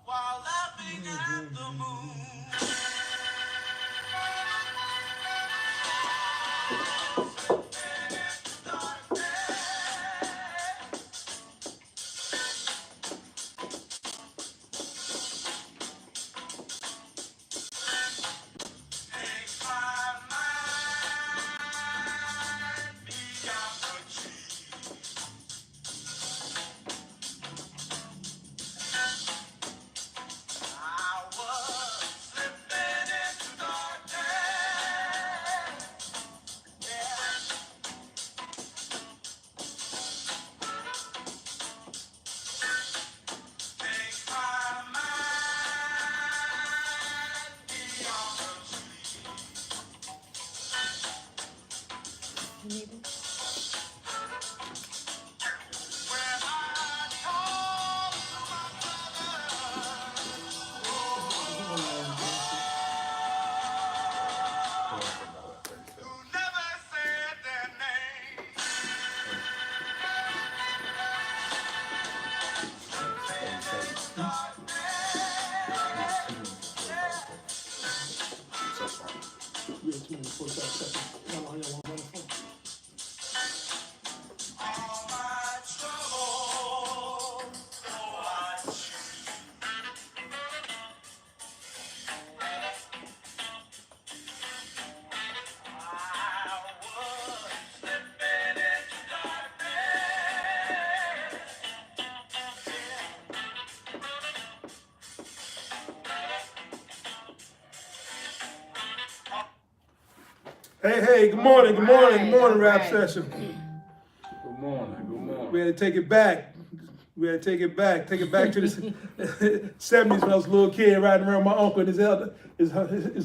While laughing at the moon. Hey, good morning, rap session. Good morning. We had to take it back. Take it back to the 70s when I was a little kid riding around with my uncle and his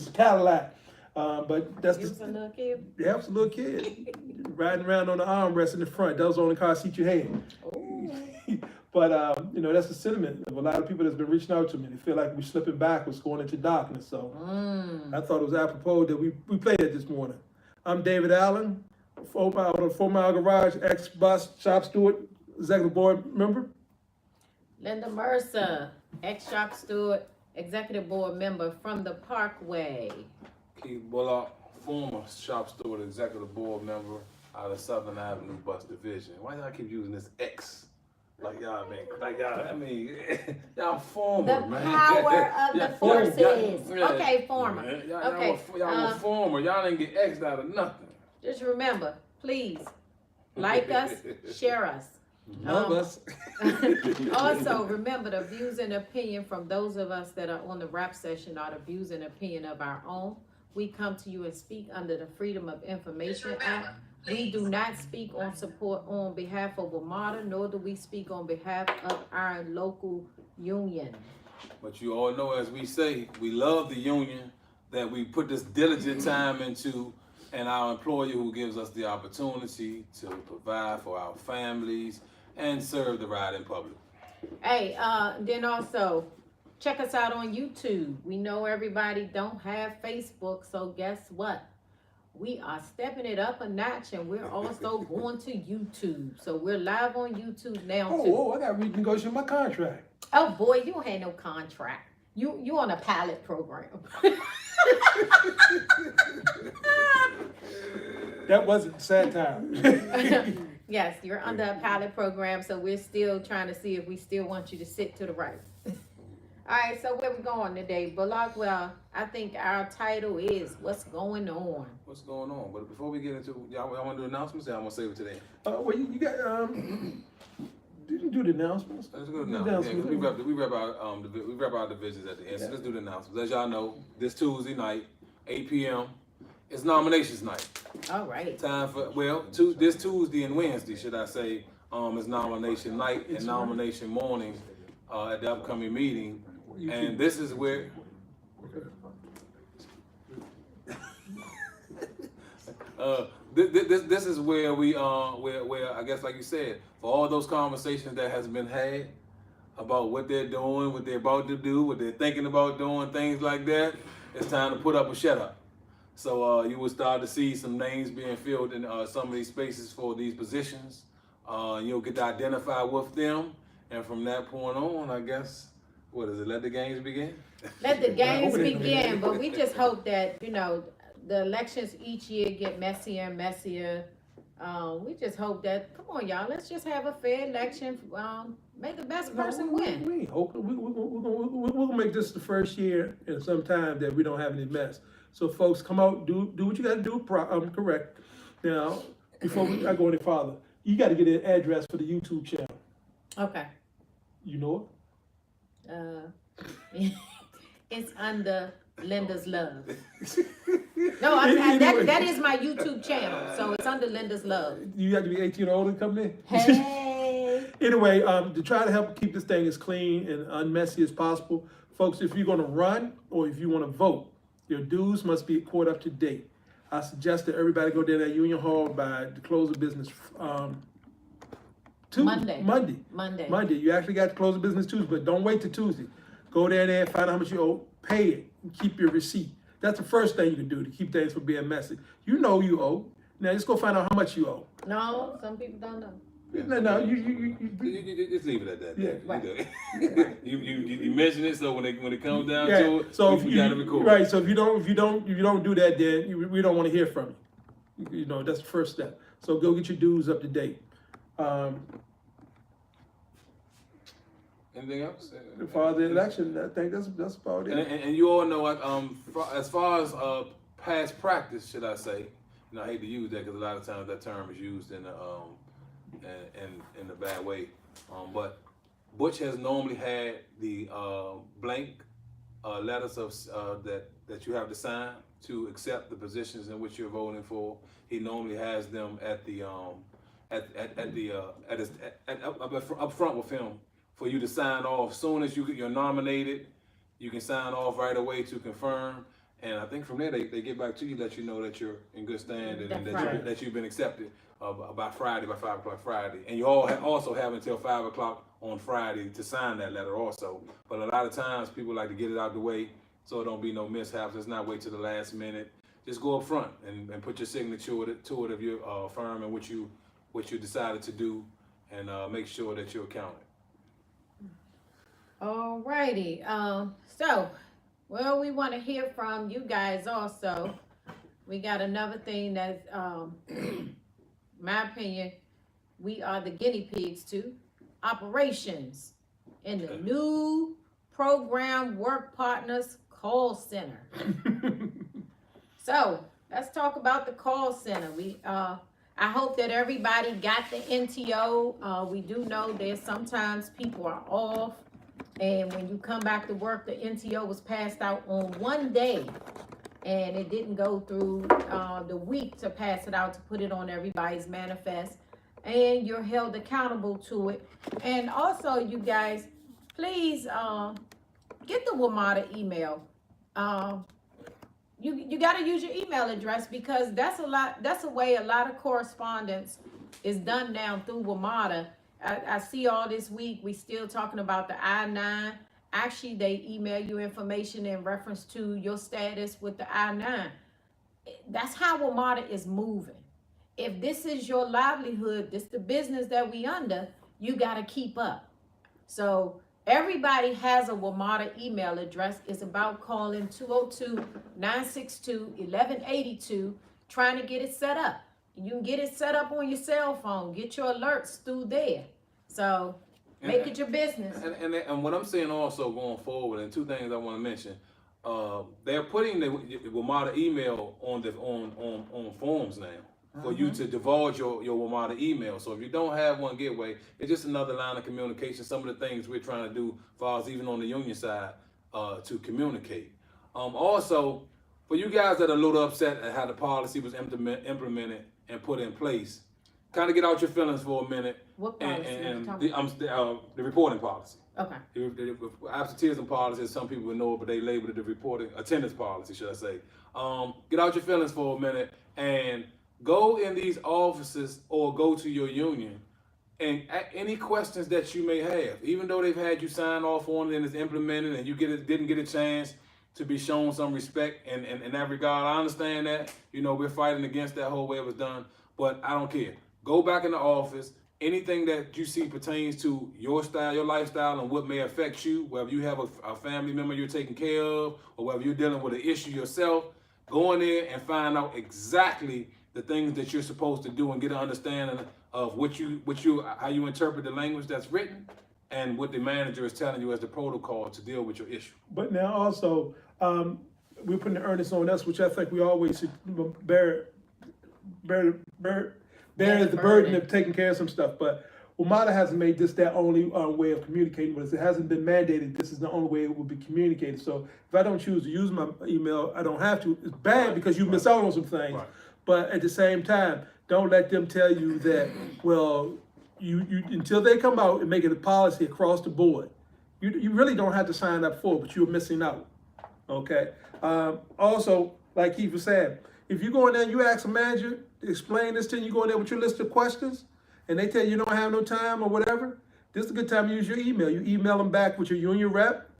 Cadillac. But that's You was a little kid? Yeah, I was a little kid. Riding around on the armrest in the front. That was the only car seat you had. But, that's the sentiment of a lot of people that's been reaching out to me. They feel like we're slipping backwards, going into darkness. So I thought it was apropos that we played it this morning. I'm David Allen, 4 Mile Garage, ex-boss, shop steward, executive board member. Linda Mercer, ex-shop steward, executive board member from the Parkway. Keith Bullock, former shop steward, executive board member out of Southern Avenue Bus Division. Why y'all keep using this X? Y'all former, The man. power of the forces. Okay, former. Y'all were former. Y'all didn't get X'd out of nothing. Just remember, please, like us, share us. Love us. Also, remember the views and opinion from those of us that are on the rap session are the views and opinion of our own. We come to you and speak under the Freedom of Information Act. We do not speak on behalf of WMATA, nor do we speak on behalf of our local union. But you all know, as we say, we love the union that we put this diligent time into, and our employer who gives us the opportunity to provide for our families and serve the riding public. Hey, then also, check us out on YouTube. We know everybody don't have Facebook, so guess what? We are stepping it up a notch, and we're also going to YouTube. So we're live on YouTube now too. I got to renegotiate my contract. Oh boy, you don't have no contract. You on a pilot program. That wasn't satire. Yes, you're under a pilot program, so we're still trying to see if we still want you to sit to the right. All right, so where we going today, Bullock? Well, I think our title is "What's Going On." What's going on? But before we get into, y'all want to do announcements? Or I'm gonna save it today. Well, you got didn't do the announcements. Let's go Do the now. Yeah, 'cause we announcements. wrap our divisions at the end. So Yeah. let's do the announcements. As y'all know, this Tuesday night, 8 p.m. is nominations night. All right. Time for this Tuesday and Wednesday, should I say, is nomination night and nomination morning at the upcoming meeting. And this is where this is where we where I guess, like you said, for all those conversations that has been had about what they're doing, what they're about to do, what they're thinking about doing, things like that, it's time to put up or shut up. So you will start to see some names being filled in some of these spaces for these positions. You'll get to identify with them, and from that point on, I guess, what is it? Let the games begin. Let the games Open it. begin, but we just hope that, the elections each year get messier and messier. We just hope that, come on, y'all, let's just have a fair election. May the best person win. We hope we're gonna make this the first year in some time that we don't have any mess. So folks, come out, do what you got to do. Correct. Now, before I go any farther, you got to get an address for the YouTube channel. Okay. You know It's under Linda's Love. it. No, Anyway. that is my YouTube channel, so it's under Linda's Love. You have to be 18 or older to come in. Hey. Anyway, to try to help keep this thing as clean and unmessy as possible, folks, if you're going to run or if you want to vote, your dues must be caught up to date. I suggest that everybody go down to Union Hall by the close of business Tuesday. Monday. You actually got to close of business Tuesday, but don't wait till Tuesday. Go down there, find out how much you owe, pay it, and keep your receipt. That's the first thing you can do to keep things from being messy. You know you owe. Now just go find out how much you owe. No, some people don't know. No, you You just leave it at that. Yeah. Right. You mention it, so when it comes down yeah. to it, So we if gotta you, record. right. So if you don't do that, then we don't want to hear from you. That's the first step. So go get your dues up to date. Anything else? For the election, I think that's about it. And you all know, as far as past practice, should I say? I hate to use that because a lot of times that term is used in a bad way. But Butch has normally had the blank letters of that you have to sign to accept the positions in which you're voting for. He normally has them at the up front with him for you to sign off. As soon as you're nominated, you can sign off right away to confirm. And I think from there they get back to you, let you know that you're in good standing and that you've been accepted by Friday, by 5 o'clock Friday. And you all also have until 5 o'clock on Friday to sign that letter also. But a lot of times people like to get it out the way so it don't be no mishaps. Let's not wait till the last minute. Just go up front and put your signature to it of your firm and what you decided to do, and make sure that you're counted. Alrighty. Well, we want to hear from you guys also. We got another thing that, my opinion, we are the guinea pigs to operations in the new program Work Partners call center. So let's talk about the call center. I hope that everybody got the NTO. We do know that sometimes people are off, and when you come back to work, the NTO was passed out on one day, and it didn't go through the week to pass it out to put it on everybody's manifest, and you're held accountable to it. And also, you guys, please get the WMATA email. You got to use your email address, because that's a way a lot of correspondence is done now through WMATA. I see all this week we still talking about the I-9. Actually, they email you information in reference to your status with the I-9. That's how WMATA is moving. If this is your livelihood, this the business that we under, you got to keep up. So Everybody has a WMATA email address. It's about calling 202-962-1182, trying to get it set up. You can get it set up on your cell phone. Get your alerts through there. So make it your business. And what I'm saying also going forward, and two things I want to mention, they're putting the WMATA email on forms now for you to divulge your WMATA email. So if you don't have one, Getway, it's just another line of communication. Some of the things we're trying to do, for us, even on the union side, to communicate. Also, for you guys that are a little upset at how the policy was implemented and put in place, kind of get out your feelings for a minute. What policy? And the reporting policy. Okay. The absenteeism policy, some people would know it, but they labeled it the reporting attendance policy, should I say. Get out your feelings for a minute and go in these offices or go to your union and any questions that you may have, even though they've had you sign off on it and it's implemented and you didn't get a chance to be shown some respect in that regard. I understand that, we're fighting against that whole way it was done, but I don't care. Go back in the office. Anything that you see pertains to your style, your lifestyle, and what may affect you, whether you have a family member you're taking care of, or whether you're dealing with an issue yourself, go in there and find out exactly the things that you're supposed to do and get an understanding of how you interpret the language that's written and what the manager is telling you as the protocol to deal with your issue. But now also, we're putting the earnest on us, which I think we always should bear the burden of taking care of some stuff. But WMATA hasn't made this their only way of communicating with us. It hasn't been mandated. This is the only way it will be communicated. So if I don't choose to use my email, I don't have to. It's bad because you miss out on some things. Right. But at the same time, don't let them tell you that, well, you until they come out and make it a policy across the board. You really don't have to sign up for it, but you're missing out. Okay. Also, like Keith was saying, if you go in there and you ask a manager to explain this to you, go in there with your list of questions, and they tell you don't have no time or whatever, this is a good time to use your email. You email them back with your union rep,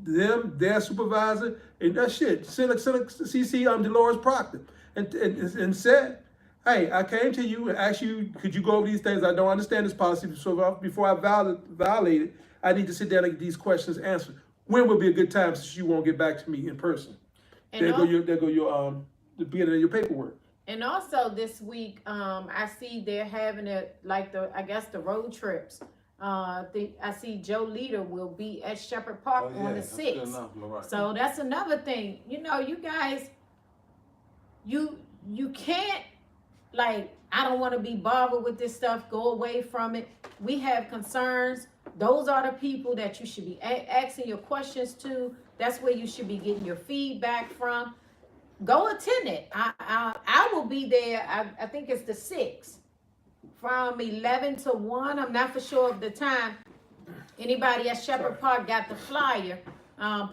their supervisor, and that shit. Send a CC Dolores Proctor and said, hey, I came to you and asked you, could you go over these things? I don't understand this policy, so before I violate it, I need to sit down and get these questions answered. When would be a good time since you won't get back to me in person? There go your the beginning of your paperwork. And also this week, I see they're having the road trips. I see Joe Leader will be at Shepherd Park on the 6th. Right. So that's another thing. You guys, you can't, I don't want to be bothered with this stuff. Go away from it. We have concerns. Those are the people that you should be asking your questions to. That's where you should be getting your feedback from. Go attend it. I will be there. I think it's the 6th from 11 to 1. I'm not for sure of the time. Anybody at Shepherd Park got the flyer?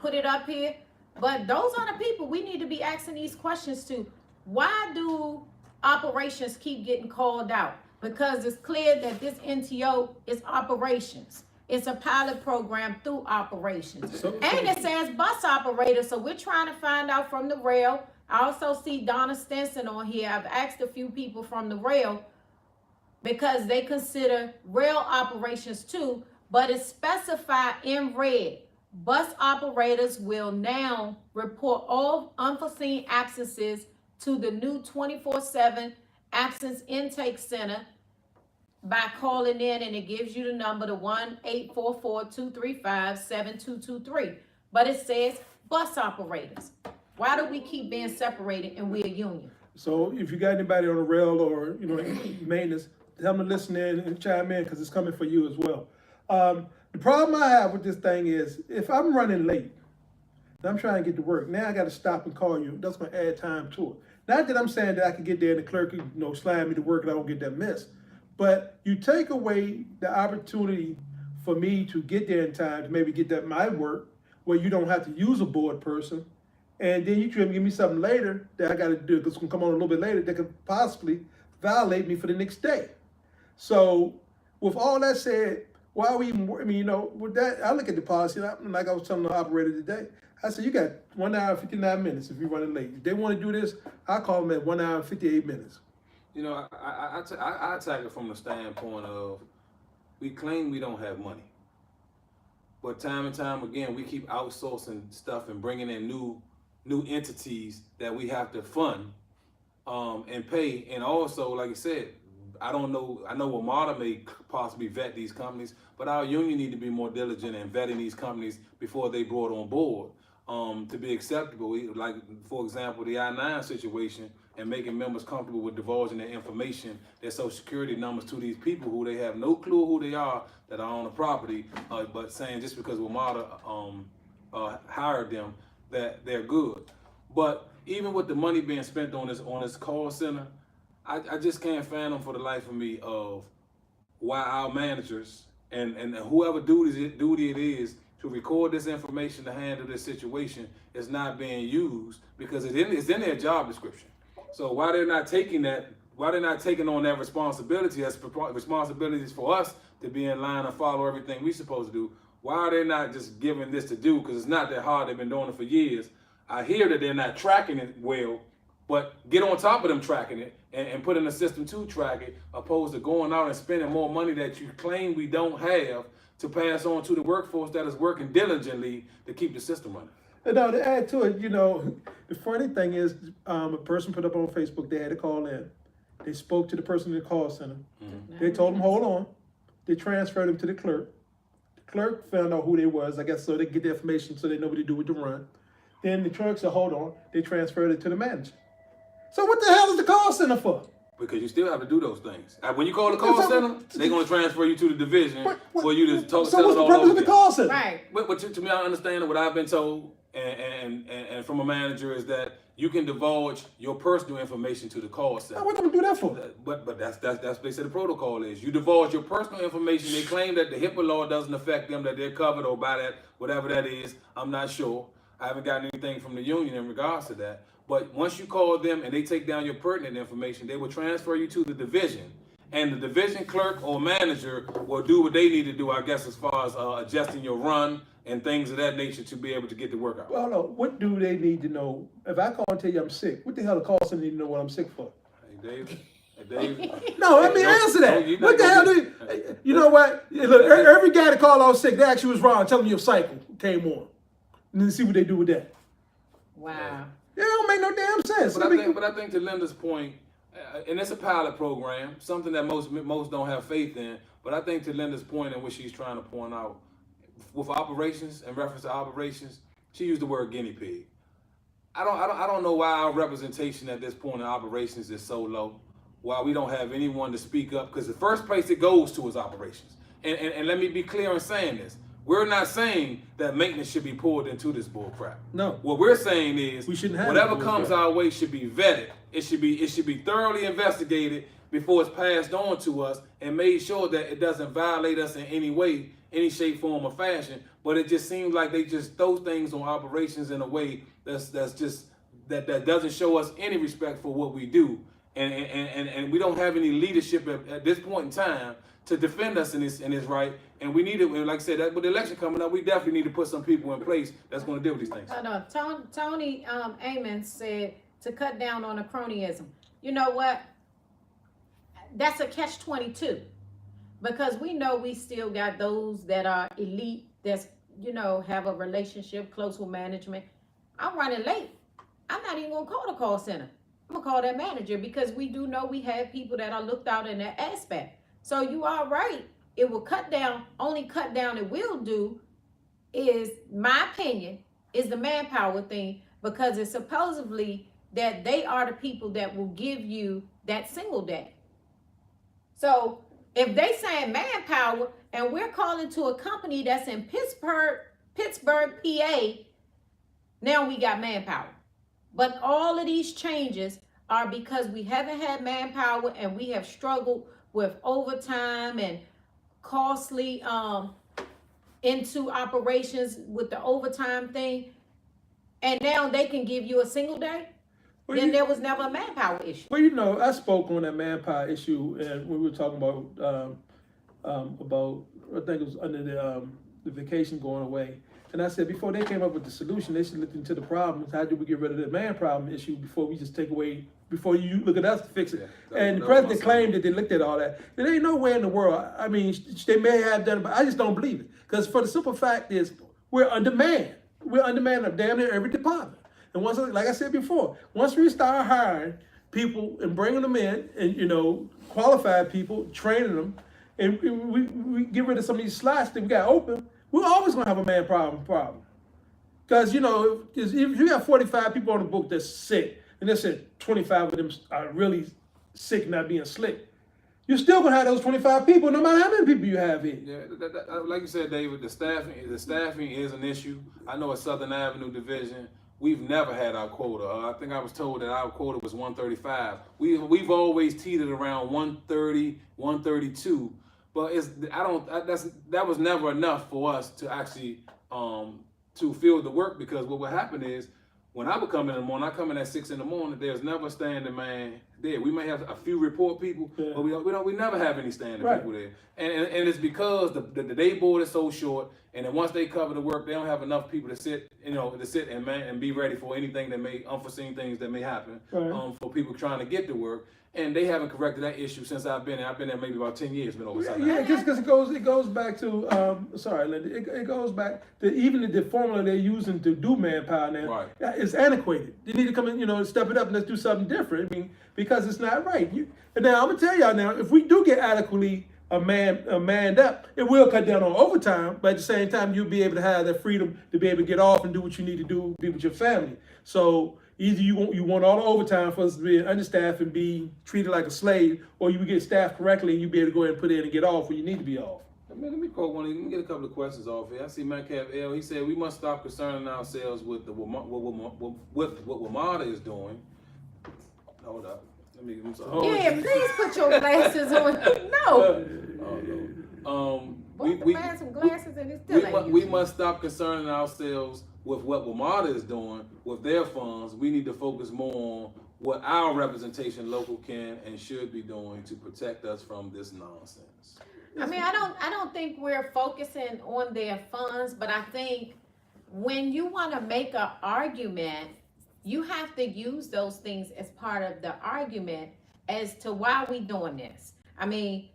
Put it up here. But those are the people we need to be asking these questions to. Why do operations keep getting called out? Because it's clear that this NTO is operations. It's a pilot program through operations. And it says bus operator, so we're trying to find out from the rail. I also see Donna Stinson on here. I've asked a few people from the rail because they consider rail operations too, but it's specified in red. Bus operators will now report all unforeseen absences to the new 24/7 absence intake center by calling in, and it gives you the number, the 1-844-235-7223. But it says bus operators. Why do we keep being separated and we're a union? So if you got anybody on the rail or maintenance, tell them to listen in and chime in because it's coming for you as well. The problem I have with this thing is if I'm running late and I'm trying to get to work, now I got to stop and call you. That's going to add time to it. Not that I'm saying that I can get there and the clerk slam me to work and I don't get that miss. But you take away the opportunity for me to get there in time to maybe get that my work where you don't have to use a board person. And then you try to give me something later that I got to do because it's going to come on a little bit later that could possibly violate me for the next day. So with all that said, why are we even, with that, I look at the policy, like I was telling the operator today, I said, you got 1 hour and 59 minutes if you're running late. If they want to do this, I'll call them at 1 hour and 58 minutes. I attack it from the standpoint of we claim we don't have money. but time and time again, we keep outsourcing stuff and bringing in new entities that we have to fund and pay. And also, like I said, I don't know. I know WMATA may possibly vet these companies, but our union need to be more diligent in vetting these companies before they brought on board to be acceptable. Like, for example, the I-9 situation and making members comfortable with divulging their information, their social security numbers to these people who they have no clue who they are that are on the property, but saying just because WMATA hired them that they're good. But even with the money being spent on this call center, I just can't fathom for the life of me of why our managers and whoever duty it is to record this information to handle this situation is not being used because it's in their job description. So why they're not taking that? Why they're not taking on that responsibility as responsibilities for us to be in line and follow everything we're supposed to do? Why are they not just giving this to do? Because it's not that hard. They've been doing it for years. I hear that they're not tracking it well, but get on top of them tracking it and put in a system to track it, opposed to going out and spending more money that you claim we don't have to pass on to the workforce that is working diligently to keep the system running. And now to add to it, the funny thing is, a person put up on Facebook, they had to call in. They spoke to the person in the call center. Mm-hmm. They told them, hold on. They transferred them to the clerk. The clerk found out who they was, I guess, so they could get the information so they know what to do with the run. Then the clerk said, hold on. They transferred it to the manager. So what the hell is the call center for? Because you still have to do those things. When you call the call center, they're going to transfer you to the division for you to talk. So what's the purpose of the call center? Right. But to me, I understand what I've been told, and from a manager is that you can divulge your personal information to the call center. Now, what do we do that for? But that's what they said the protocol is. You divulge your personal information. They claim that the HIPAA law doesn't affect them, that they're covered or by that, whatever that is. I'm not sure. I haven't gotten anything from the union in regards to that. But once you call them and they take down your pertinent information, they will transfer you to the division. And the division clerk or manager will do what they need to do, I guess, as far as adjusting your run and things of that nature to be able to get the work out. Well, no, what do they need to know? If I call and tell you I'm sick, what the hell the call center need to know what I'm sick for? Hey, David. Hey, David. No, let me answer that. No, What the hell do you know what? Look, every guy that called out sick, they actually was wrong. Tell them your cycle came on. And then see what they do with that. Wow. It don't make no damn sense. But I think to Linda's point, and it's a pilot program, something that most don't have faith in. But I think to Linda's point and what she's trying to point out, with operations and reference to operations, she used the word guinea pig. I don't know why our representation at this point in operations is so low. Why we don't have anyone to speak up? Because the first place it goes to is operations. And let me be clear in saying this. We're not saying that maintenance should be pulled into this bull crap. No. What we're saying is We shouldn't have whatever bull comes crap. our way should be vetted. It should be thoroughly investigated before it's passed on to us and made sure that it doesn't violate us in any way, any shape, form, or fashion. But it just seems like they just throw things on operations in a way that doesn't show us any respect for what we do. And we don't have any leadership at this point in time to defend us in this right. And we need to, like I said, that with the election coming up, we definitely need to put some people in place that's going to deal with these things. Tony Amon said to cut down on the cronyism. You know what? That's a catch-22, because we know we still got those that are elite, that's, have a relationship close with management. I'm running late. I'm not even gonna call the call center. I'm gonna call that manager, because we do know we have people that are looked out in that aspect. So you are right. It will cut down. Only cut down it will do is, my opinion, is the manpower thing, because it's supposedly that they are the people that will give you that single day. So if they saying manpower and we're calling to a company that's in Pittsburgh, PA, now we got manpower. But all of these changes are because we haven't had manpower and we have struggled with overtime and costly into operations with the overtime thing. And now they can give you a single day. Well, Then there was never a manpower issue. Well, I spoke on that manpower issue, and we were talking about I think it was under the vacation going away. And I said, before they came up with the solution, they should look into the problems. How do we get rid of the man problem issue before we just take away, before you look at us to fix it? Yeah, and the that was president my claimed that they looked at all that. There ain't no way in the world. I mean, they may have done it, but I just don't believe it. Because for the simple fact is, we're undermanned. We're undermanned of damn near every department. And once, like I said before, once we start hiring people and bringing them in, and qualified people, training them, and we get rid of some of these slots that we got open, we're always gonna have a man problem. Because if you have 45 people on the book that's sick, and they said 25 of them are really sick, not being slick, you're still gonna have those 25 people, no matter how many people you have here. Yeah, like you said, David, the staffing is an issue. I know at Southern Avenue Division, we've never had our quota. I think I was told that our quota was 135. We've always teetered around 130, 132, but that was never enough for us to actually to fill the work, because what would happen is, when I would come in the morning, I come in at 6 in the morning, there's never a standing man there. We may have a few report people, Yeah. but we never have any standing Right. people there. And it's because the day board is so short, and then once they cover the work, they don't have enough people to sit and be ready for anything unforeseen things that may happen, Right. for people trying to get to work. And they haven't corrected that issue since I've been there. I've been there maybe about 10 years, been over something. Yeah, because it goes back to sorry, Linda. It goes back to even the formula they're using to do manpower now. Right. It's antiquated. They need to come in, step it up and let's do something different. I mean, because it's not right. And now I'm gonna tell y'all now, if we do get adequately manned up, it will cut down on overtime. But at the same time, you'll be able to have that freedom to be able to get off and do what you need to do, be with your family. So either you want all the overtime for us to be understaffed and be treated like a slave, or you get staffed correctly and you be able to go ahead and put in and get off when you need to be off. Let me quote one. Let me get a couple of questions off here. I see Metcalf L. He said we must stop concerning ourselves with what WMATA is doing. Hold up. I'm sorry. Yeah, please put your glasses on. No. We Man, some glasses and it's still ain't we using. must stop concerning ourselves with what WMATA is doing with their funds. We need to focus more on what our representation local can and should be doing to protect us from this nonsense. I mean, I don't think we're focusing on their funds, but I think when you want to make an argument, you have to use those things as part of the argument as to why we doing this. I mean,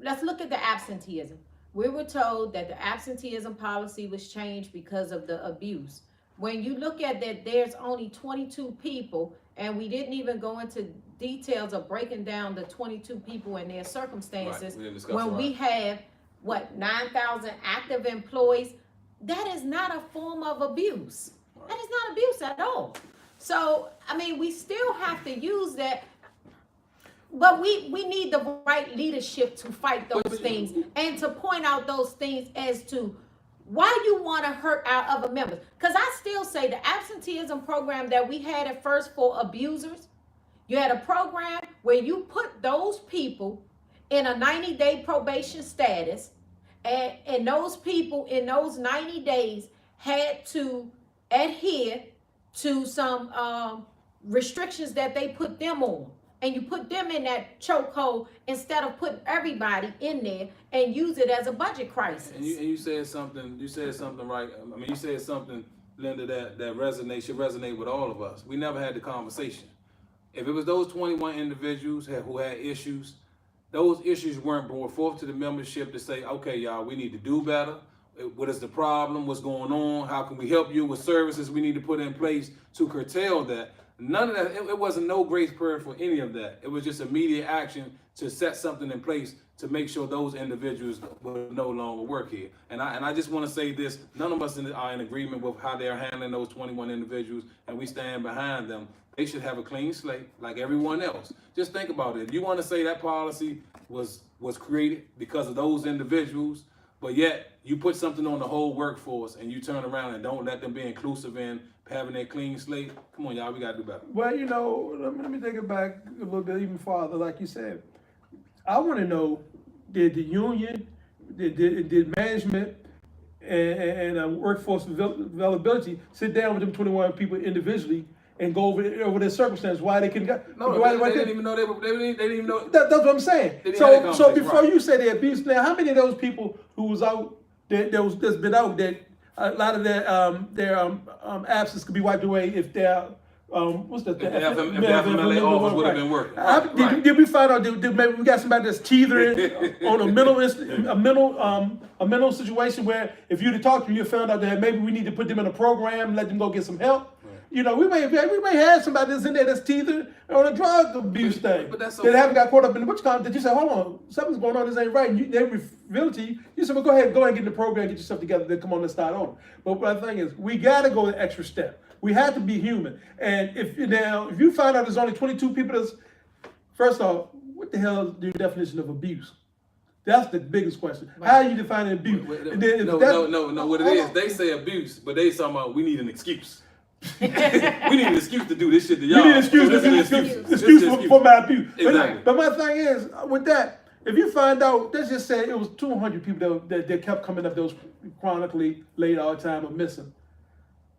let's look at the absenteeism. We were told that the absenteeism policy was changed because of the abuse. When you look at that, there's only 22 people, and we didn't even go into details of breaking down the 22 people and their circumstances. Right, we didn't discuss when that. we have, 9,000 active employees, that is not a form of abuse. Right. That is not abuse at all. So, I mean, we still have to use that, but we need the right leadership to fight those things and to point out those things as to why you want to hurt our other members. Because I still say the absenteeism program that we had at first for abusers, you had a program where you put those people in a 90-day probation status, and those people in those 90 days had to adhere to some restrictions that they put them on. And you put them in that chokehold instead of putting everybody in there and use it as a budget crisis. And you said something. You said something right. I mean, you said something, Linda, that should resonate with all of us. We never had the conversation. If it was those 21 individuals who had issues, those issues weren't brought forth to the membership to say, okay, y'all, we need to do better. What is the problem? What's going on? How can we help you with services we need to put in place to curtail that? None of that. It wasn't no grace period for any of that. It was just immediate action to set something in place to make sure those individuals will no longer work here. And I just want to say this: none of us are in agreement with how they're handling those 21 individuals, and we stand behind them. They should have a clean slate like everyone else. Just think about it. If you want to say that policy was created because of those individuals, but yet you put something on the whole workforce and you turn around and don't let them be inclusive in having a clean slate, come on, y'all, we got to do better. Well, let me take it back a little bit even farther. Like you said, I want to know, did the union, did management and workforce availability sit down with them 21 people individually and go over their circumstances, why they couldn't get? No, they didn't even know they didn't even know. That's what I'm saying. They didn't have that So conversation, before right. you say the abuse, now how many of those people who was out that's been out that a lot of their absence could be wiped away if they're what's the If the FMLA office would have been working. Did we find out? Did maybe we got somebody that's teetering on a mental situation where if you'd have talked to them, you found out that maybe we need to put them in a program, let them go get some help. You know, we may have somebody that's in there that's teetering on a drug abuse thing. But that's so that haven't got caught up in the witch hunt. That you say, hold on, something's going on. This ain't right. And they reveal it to you. You say, well, go ahead and get in the program, get yourself together, then come on and start over. But the thing is, we got to go the extra step. We have to be human. And if you find out there's only 22 people that's, first off, what the hell is the definition of abuse? That's the biggest question. Right. How are you defining abuse? No. What it is, they say abuse, but they talking about we need an excuse. We need an excuse to do this shit to y'all. You need an excuse So to this do is an excuse for my abuse. Exactly. But my thing is, with that, if you find out, let's just say it was 200 people that kept coming up, those chronically late all the time or missing,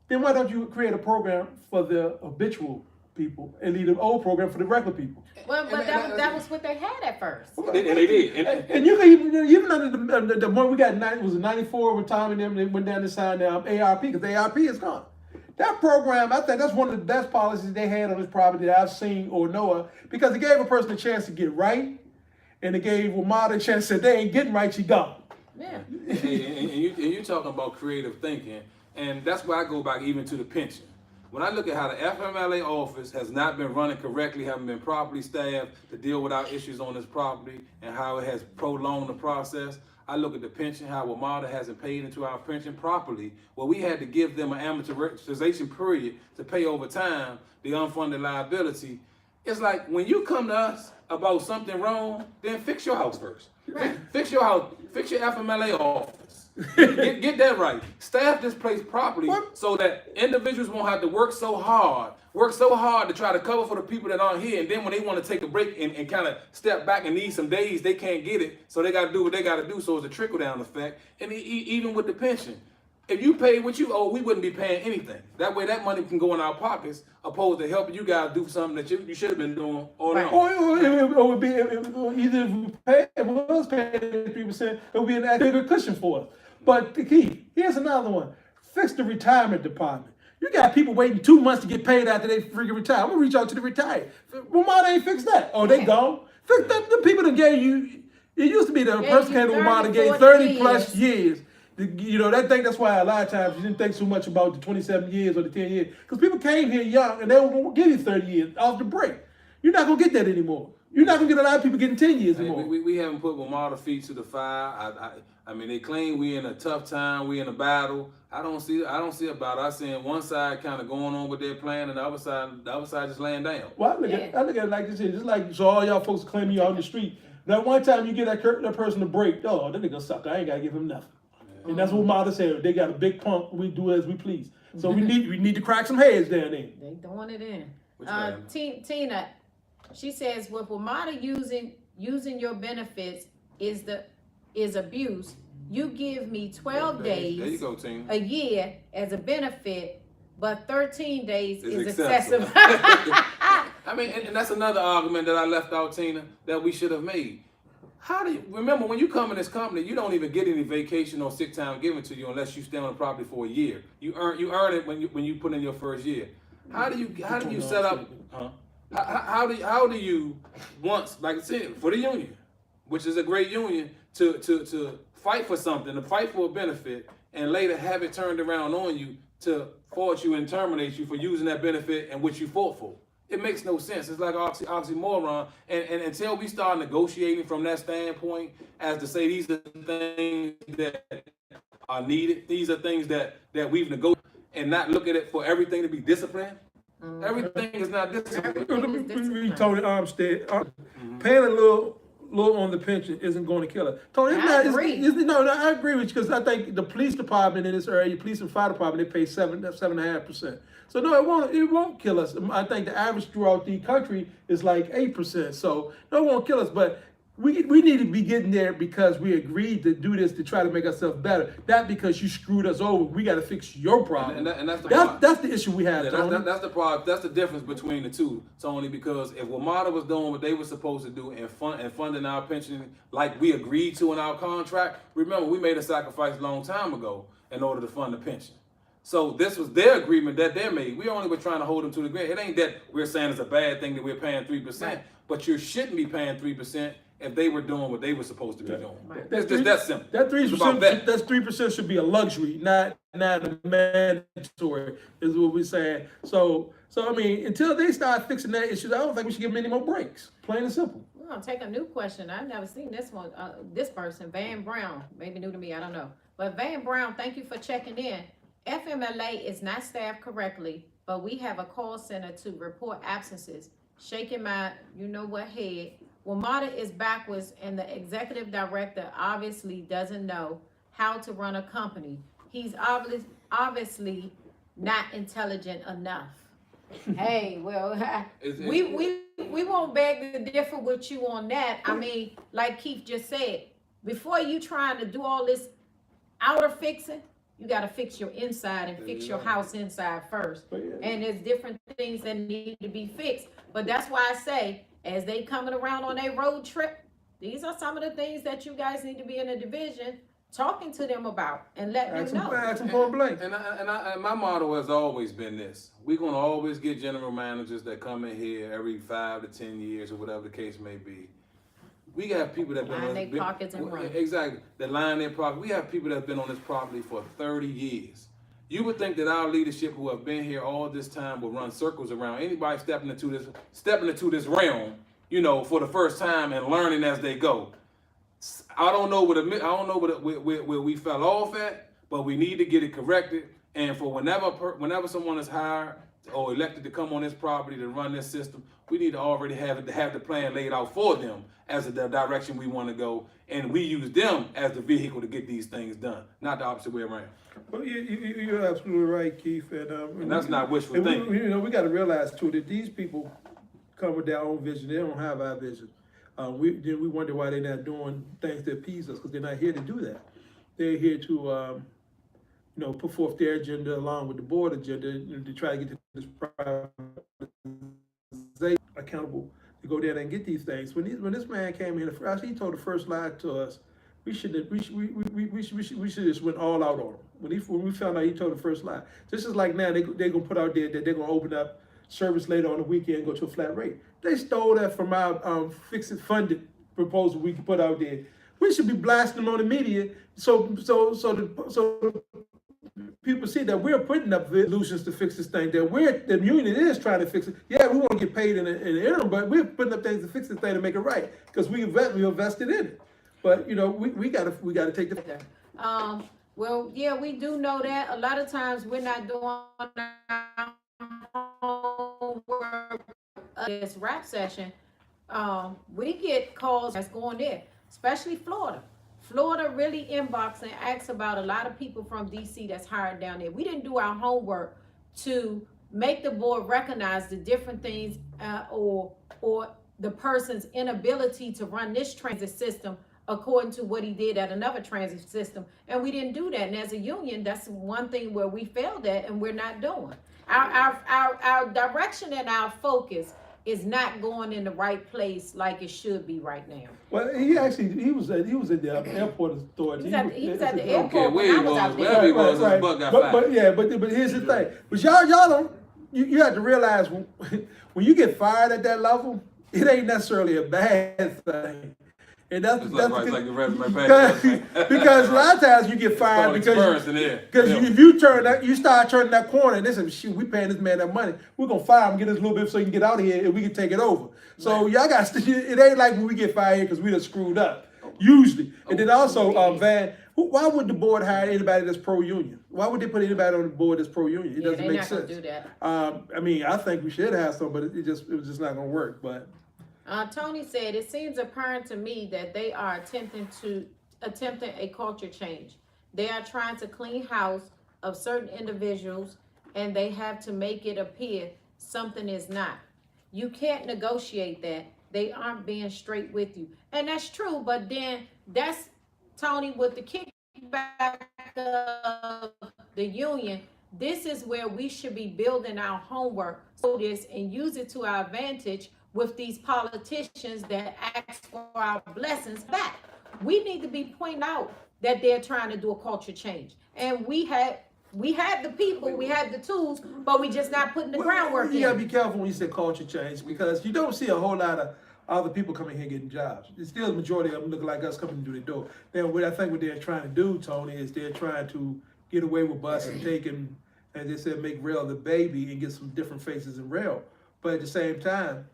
then why don't you create a program for the habitual people and leave an old program for the regular people? Well, but that was what they had at first. And they did. And you can even under the one we got, was it 94 with Tom and them, they went down to sign ARP, because ARP is gone. That program, I think that's one of the best policies they had on this property that I've seen or know of, because it gave a person a chance to get right, and it gave WMATA a chance that they ain't getting right, she gone. Yeah. and you're talking about creative thinking, and that's why I go back even to the pension. When I look at how the FMLA office has not been running correctly, haven't been properly staffed to deal with our issues on this property, and how it has prolonged the process, I look at the pension, how WMATA hasn't paid into our pension properly. Well, we had to give them an amortization period to pay over time the unfunded liability. It's like when you come to us about something wrong, then fix your house first. Right. Fix your house. Fix your FMLA office. Get that right. Staff this place properly so that individuals won't have to work so hard to try to cover for the people that aren't here. And then when they want to take a break and kind of step back and need some days, they can't get it. So they got to do what they got to do. So it's a trickle down effect. And even with the pension, if you pay what you owe, we wouldn't be paying anything. That way that money can go in our pockets opposed to helping you guys do something that you should have been doing all Right. along. Or it would be either if we was paying 3%, it would be an bigger cushion for us. But the key, here's another one. Fix the retirement department. You got people waiting 2 months to get paid after they freaking retire. I'm gonna reach out to the retired. WMATA ain't fix that. Oh, they gone. Fix that. The people that gave you, it used to be the person came to WMATA gave 30 plus years. You know, that's why a lot of times you didn't think so much about the 27 years or the 10 years. Because people came here young and they were going to give you 30 years off the break. You're not going to get that anymore. You're not going to get a lot of people getting 10 years anymore. We haven't put WMATA feet to the fire. I mean, they claim we in a tough time, we in a battle. I don't see a battle. I see one side kind of going on with their plan and the other side just laying down. Well, I look at it like this here. Just like, so all y'all folks claiming you out on the street. That one time you get that person a break, oh, that nigga suck. I ain't got to give him nothing. And that's what WMATA said. They got a big pump. We do as we please. So we need to crack some heads down there. They throwing it in. Which way? Tina, she says, with WMATA using your benefits is abuse. You give me 12 days There you go, Tina. a year as a benefit, but 13 days is excessive. excessive. I mean, and that's another argument that I left out, Tina, that we should have made. How do you remember when you come in this company, you don't even get any vacation or sick time given to you unless you stay on the property for a year. You earn it when you put in your first year. How do you set up? How do you once, like I said, for the union, which is a great union, to fight for something, to fight for a benefit, and later have it turned around on you to force you and terminate you for using that benefit and which you fought for? It makes no sense. It's like oxymoron. And until we start negotiating from that standpoint, as to say these are things that are needed, these are things that we've negotiated, and not look at it for everything to be disciplined. Everything is not disciplined. We Tony Armstead, paying a little on the pension isn't going to kill it. Tony, I agree. I agree with you, because I think the police department in this area, police and fire department, they pay 7.5%. So no, it won't kill us. I think the average throughout the country is like 8%. So no, it won't kill us. But we need to be getting there because we agreed to do this to try to make ourselves better, not because you screwed us over. We got to fix your problem. And that's the problem. That's the issue we have, Yeah, Tony. that's the problem. That's the difference between the two, Tony. Because if WMATA was doing what they were supposed to do and funding our pension like we agreed to in our contract, remember we made a sacrifice a long time ago in order to fund the pension. So this was their agreement that they made. We only were trying to hold them to the agreement. It ain't that we're saying it's a bad thing that we're paying 3%, Right. but you shouldn't be paying 3% if they were doing what they were supposed to be doing. Right. It's just that simple. That It's about 3%, that's 3% should be a luxury, not a mandatory, is what we're saying. So I mean, until they start fixing that issue, I don't think we should give them any more breaks. Plain and simple. We're gonna take a new question. I've never seen this one. This person, Van Brown, maybe new to me, I don't know. But Van Brown, thank you for checking in. FMLA is not staffed correctly, but we have a call center to report absences. Shaking my, you know what, head. WMATA is backwards, and the executive director obviously doesn't know how to run a company. He's obviously not intelligent enough. Hey, well, we won't beg to differ with you on that. I mean, like Keith just said, before you trying to do all this outer fixing, you got to fix your inside and fix your house inside first. And there's different things that need to be fixed. But that's why I say, as they coming around on a road trip, these are some of the things that you guys need to be in a division talking to them about and letting them know. Ask them point blank. And my motto has always been this: we're gonna always get general managers that come in here every 5 to 10 years or whatever the case may be. We got people that Line their pockets and run. Exactly, that line their pockets. We have people that have been on this property for 30 years. You would think that our leadership, who have been here all this time, will run circles around anybody stepping into this realm, you know, for the first time and learning as they go. I don't know where we fell off at, but we need to get it corrected. And for whenever someone is hired or elected to come on this property to run this system, we need to already have the plan laid out for them as the direction we want to go, and we use them as the vehicle to get these things done, not the opposite way around. Well, you're absolutely right, Keith. And that's not wishful thinking. We got to realize too that these people come with their own vision. They don't have our vision. We wonder why they're not doing things to appease us, because they're not here to do that. They're here to, put forth their agenda along with the board agenda to try to get this privatization accountable to go there and get these things. When this man came in, he told the first lie to us. We should just went all out on him. When we found out he told the first lie, just as like now they're gonna put out there that they're gonna open up service later on the weekend and go to a flat rate. They stole that from our fix-it funded proposal we could put out there. We should be blasting them on the media so the people see that we're putting up solutions to fix this thing. That the union is trying to fix it. Yeah, we want to get paid in the interim, but we're putting up things to fix this thing to make it right because we invested in it. But we gotta take the. Well, yeah, we do know that. A lot of times we're not doing our homework. This rap session, we get calls that's going there, especially Florida. Florida really inbox and asks about a lot of people from DC that's hired down there. We didn't do our homework to make the board recognize the different things or the person's inability to run this transit system according to what he did at another transit system. And we didn't do that. And as a union, that's one thing where we failed at and we're not doing. Our direction and our focus is not going in the right place like it should be right now. Well, he was at the airport authority. He was at the airport Okay, when I was out there. wherever he was, his Right. butt got fired. But here's the thing. But y'all don't. You have to realize when you get fired at that level, it ain't necessarily a bad thing. And that's like the resume page. because a lot of times you get fired because if you start turning that corner and listen, shoot, we paying this man that money, we're gonna fire him, get us a little bit so he can get out of here and we can take it over. So y'all got it ain't like when we get fired because we done screwed up usually. And then also Van, why would the board hire anybody that's pro-union? Why would they put anybody on the board that's pro-union? It doesn't make sense. Do that. I mean, I think we should have some, but it was just not gonna work. But Tony said, it seems apparent to me that they are attempting a culture change. They are trying to clean house of certain individuals and they have to make it appear something is not. You can't negotiate that. they aren't being straight with you. And that's true, but then that's Tony with the kickback of the union. This is where we should be building our homework so this and use it to our advantage with these politicians that ask for our blessings back. We need to be pointing out that they're trying to do a culture change. And we had the people, we had the tools, but we just not putting the groundwork You gotta in. be careful when you say culture change, because you don't see a whole lot of other people coming here getting jobs. It's still the majority of them look like us coming through the door. Now, what I think what they're trying to do, Tony, is they're trying to get away with bus and taking, as they said, make rail the baby and get some different faces in rail. But at the same time,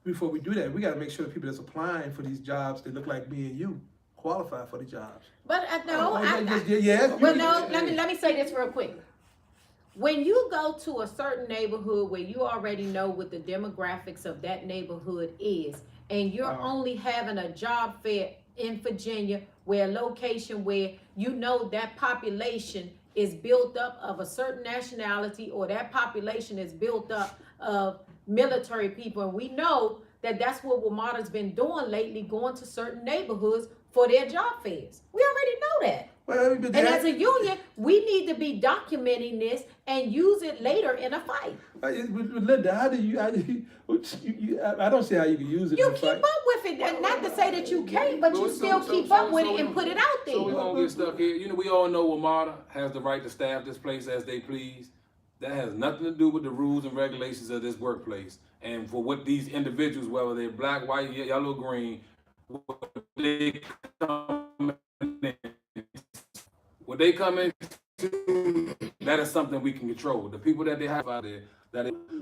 before we do that, we gotta make sure the people that's applying for these jobs, they look like me and you, qualify for the jobs. But Yeah. well, no, let me say this real quick. When you go to a certain neighborhood where you already know what the demographics of that neighborhood is, and you're only having a job fair in Virginia, where a location where you know that population is built up of a certain nationality, or that population is built up of military people, and we know that that's what WMATA's been doing lately, going to certain neighborhoods for their job fairs. We already know that. Well, but And as a union, we need to be documenting this and use it later in a fight. Linda, how do you I don't see how you can use it You in a keep fight. up with it, and not to say that you can't, but you still keep up with it and put it out So we there. won't get stuck here. You know, we all know WMATA has the right to staff this place as they please. That has nothing to do with the rules and regulations of this workplace. And for what these individuals, whether they're black, white, yellow, green, what they come into, that is something we can control. The people that they have out there,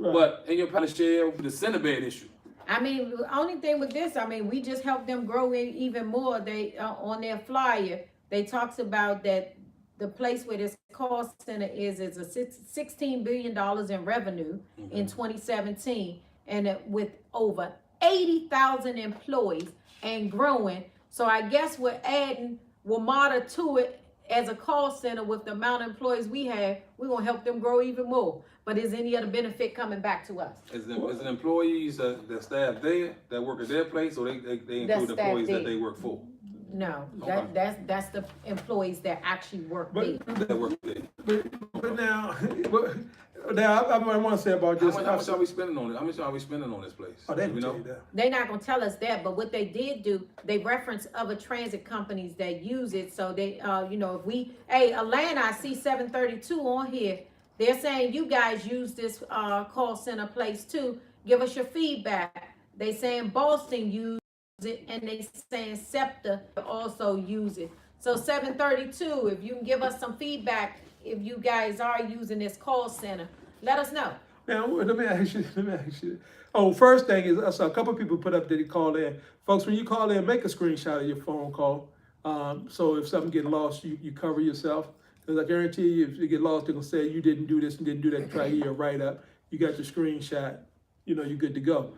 but in your panel share the Cinebed issue. I mean, the only thing with this, I mean, we just help them grow even more. They on their flyer, they talks about that the place where this call center is a $16 billion in revenue in 2017, and with over 80,000 employees and growing. So I guess we're adding WMATA to it as a call center. With the amount of employees we have, we're gonna help them grow even more. But is any other benefit coming back to us? Is it employees that staff there, that work at their place, or they include staff employees there. that they work for? No, Okay. that's the employees that actually work there. That work there. But now, I want to say about How this. much are we spending on it? How much are we spending on this place? Oh, they Do didn't we tell know? you that. They're not gonna tell us that, but what they did do, they reference other transit companies that use it. So they, if we, Atlanta, I see 732 on here. They're saying you guys use this call center place too. Give us your feedback. They saying Boston use it, and they saying SEPTA also use it. So 732, if you can give us some feedback, if you guys are using this call center, let us know. Now, let me ask you. Oh, first thing is, I saw a couple of people put up that they called in. Folks, when you call in, make a screenshot of your phone call. So if something get lost, you cover yourself. Because I guarantee you, if you get lost, they're going to say you didn't do this and didn't do that, and try to get your write-up. You got your screenshot, you're good to go.